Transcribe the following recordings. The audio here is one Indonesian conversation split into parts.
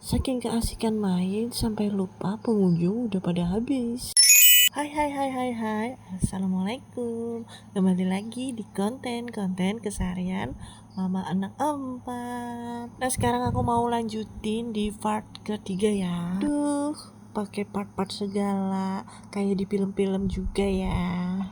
Saking keasikan main sampai lupa pengunjung udah pada habis. Hai. Assalamualaikum. Kembali lagi di konten keseharian Mama Anak 4. Nah, sekarang aku mau lanjutin di part ketiga ya. Duh, pakai part-part segala kayak di film-film juga ya.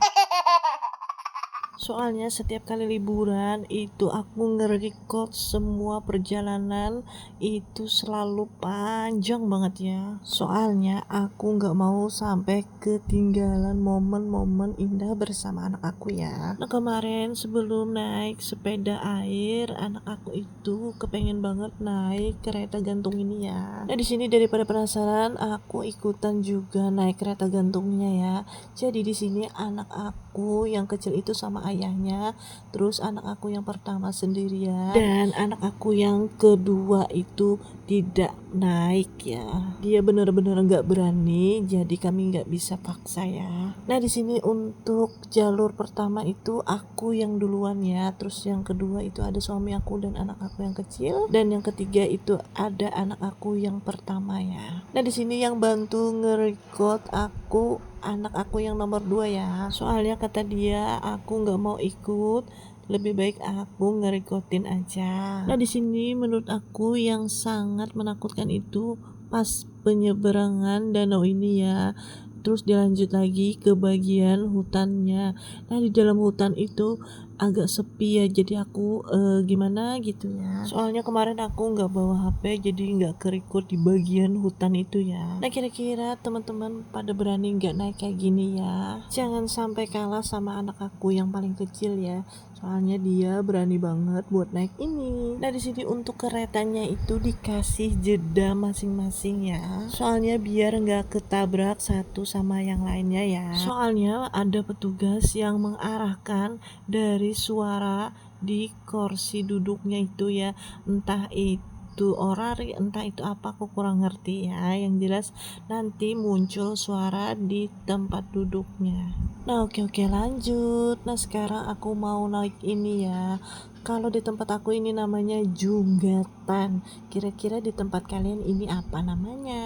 Soalnya setiap kali liburan itu aku nge-record semua perjalanan itu selalu panjang banget ya. Soalnya aku gak mau sampai ketinggalan momen-momen indah bersama anak aku ya. Nah, kemarin sebelum naik sepeda air, anak aku itu kepengen banget naik kereta gantung ini ya. Nah, di sini daripada penasaran, aku ikutan juga naik kereta gantungnya ya. Jadi di sini anak aku yang kecil itu sama ayahnya, terus anak aku yang pertama sendirian, dan anak aku yang kedua itu tidak naik ya. Dia benar-benar nggak berani, jadi kami nggak bisa paksa ya. Nah, di sini untuk jalur pertama itu aku yang duluan ya, terus yang kedua itu ada suami aku dan anak aku yang kecil, dan yang ketiga itu ada anak aku yang pertama ya. Nah, di sini yang bantu nge-record aku anak aku yang nomor 2 ya. Soalnya kata dia aku nggak mau ikut, lebih baik aku ngerekodin aja. Nah, di sini menurut aku yang sangat menakutkan itu pas penyeberangan danau ini ya. Terus dilanjut lagi ke bagian hutannya. Nah, di dalam hutan itu agak sepi ya, jadi aku gimana gitu ya. Soalnya kemarin aku nggak bawa HP, jadi nggak kerekod di bagian hutan itu ya. Nah, kira-kira teman-teman pada berani nggak naik kayak gini ya? Jangan sampai kalah sama anak aku yang paling kecil ya. Soalnya dia berani banget buat naik ini. Nah, di sini untuk keretanya itu dikasih jeda masing-masing ya. Soalnya biar nggak ketabrak satu sama yang lainnya ya. Soalnya ada petugas yang mengarahkan dari suara di kursi duduknya itu ya. Entah itu orari, entah itu apa, aku kurang ngerti ya. Yang jelas nanti muncul suara di tempat duduknya. Nah, oke lanjut. Nah, sekarang aku mau naik ini ya. Kalau di tempat aku ini namanya junggatan. Kira-kira di tempat kalian ini apa namanya?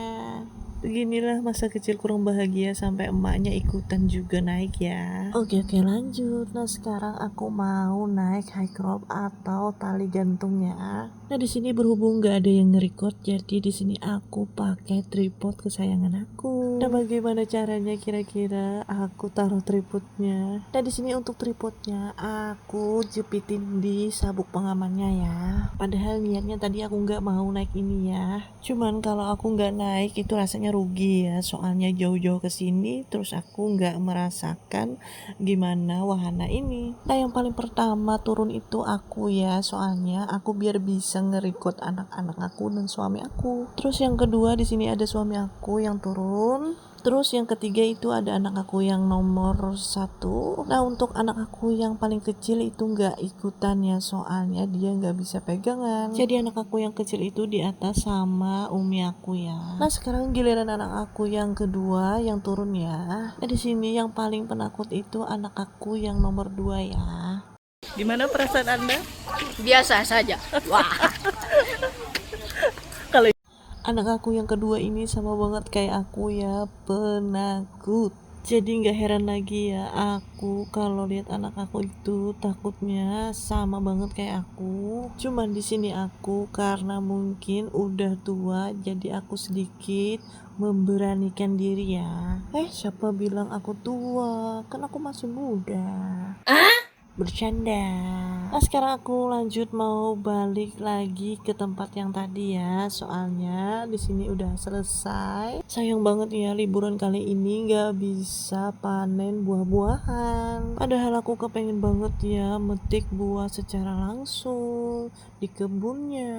Beginilah masa kecil kurang bahagia sampai emaknya ikutan juga naik ya. Oke lanjut. Nah, sekarang aku mau naik high crop atau tali gantungnya. Nah, di sini berhubung gak ada yang nge-record, jadi di sini aku pakai tripod kesayangan aku. Nah, bagaimana caranya kira-kira aku taruh tripodnya? Nah, di sini untuk tripodnya aku jepitin di sabuk pengamannya ya. Padahal niatnya tadi aku nggak mau naik ini ya. Cuman kalau aku nggak naik itu rasanya rugi ya. Soalnya jauh-jauh ke sini terus aku nggak merasakan gimana wahana ini. Nah, yang paling pertama turun itu aku ya. Soalnya aku biar bisa nge-record anak-anak aku dan suami aku. Terus yang kedua di sini ada suami aku yang turun. Terus yang ketiga itu ada anak aku yang nomor 1. Nah, untuk anak aku yang paling kecil itu nggak ikutan ya, soalnya dia nggak bisa pegangan. Jadi anak aku yang kecil itu di atas sama umi aku ya. Nah, sekarang giliran anak aku yang kedua yang turun ya. Nah, di sini yang paling penakut itu anak aku yang nomor 2 ya. Gimana perasaan Anda? Biasa saja. Wah, Kalau anak aku yang kedua ini sama banget kayak aku ya, penakut. Jadi nggak heran lagi ya aku kalau lihat anak aku itu takutnya sama banget kayak aku. Cuman di sini aku karena mungkin udah tua, jadi aku sedikit memberanikan diri ya. Siapa bilang aku tua? Kan aku masih muda. Bercanda. Nah, sekarang aku lanjut mau balik lagi ke tempat yang tadi ya. Soalnya di sini udah selesai. Sayang banget ya liburan kali ini nggak bisa panen buah-buahan. Padahal aku kepengen banget ya metik buah secara langsung di kebunnya.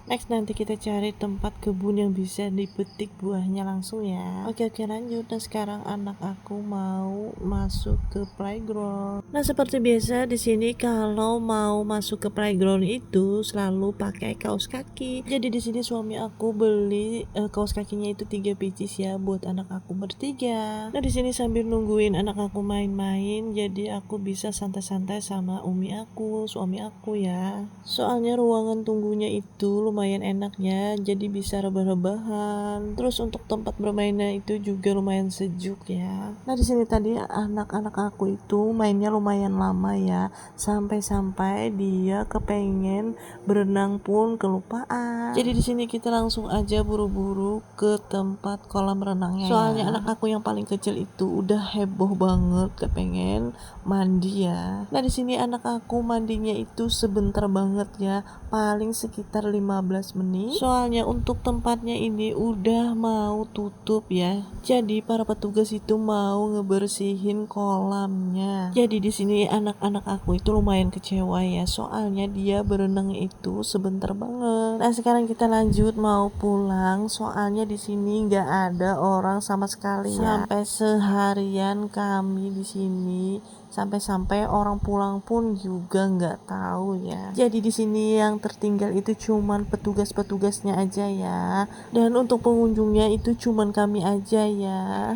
Next nanti kita cari tempat kebun yang bisa dipetik buahnya langsung ya. Oke lanjut. Nah, sekarang anak aku mau masuk ke playground. Nah, seperti biasa biasa di sini kalau mau masuk ke playground itu selalu pakai kaos kaki. Jadi di sini suami aku beli kaos kakinya itu 3 pieces ya buat anak aku bertiga. Nah di sini sambil nungguin anak aku main-main, jadi aku bisa santai-santai sama umi aku, suami aku ya. Soalnya ruangan tunggunya itu lumayan enaknya, jadi bisa rebah-rebahan. Terus untuk tempat bermainnya itu juga lumayan sejuk ya. Nah di sini tadi anak-anak aku itu mainnya lumayan lama ya, sampai-sampai dia kepengen berenang pun kelupaan. Jadi di sini kita langsung aja buru-buru ke tempat kolam renangnya. Soalnya anak aku yang paling kecil itu udah heboh banget kepengen mandi ya. Nah di sini anak aku mandinya itu sebentar banget ya, paling sekitar 15 menit. Soalnya untuk tempatnya ini udah mau tutup ya. Jadi para petugas itu mau ngebersihin kolamnya. Jadi di sini anak-anak aku itu lumayan kecewa ya, soalnya dia berenang itu sebentar banget. Nah sekarang kita lanjut mau pulang, soalnya di sini nggak ada orang sama sekali ya. Sampai seharian kami di sini, sampai-sampai orang pulang pun juga nggak tahu ya. Jadi di sini yang tertinggal itu cuman petugas-petugasnya aja ya. Dan untuk pengunjungnya itu cuman kami aja ya.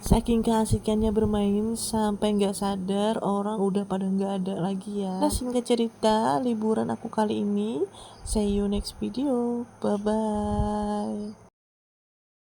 Saking keasikannya bermain sampai nggak sadar orang udah pada nggak ada lagi ya. Nah singkat cerita liburan aku kali ini, see you next video, bye bye.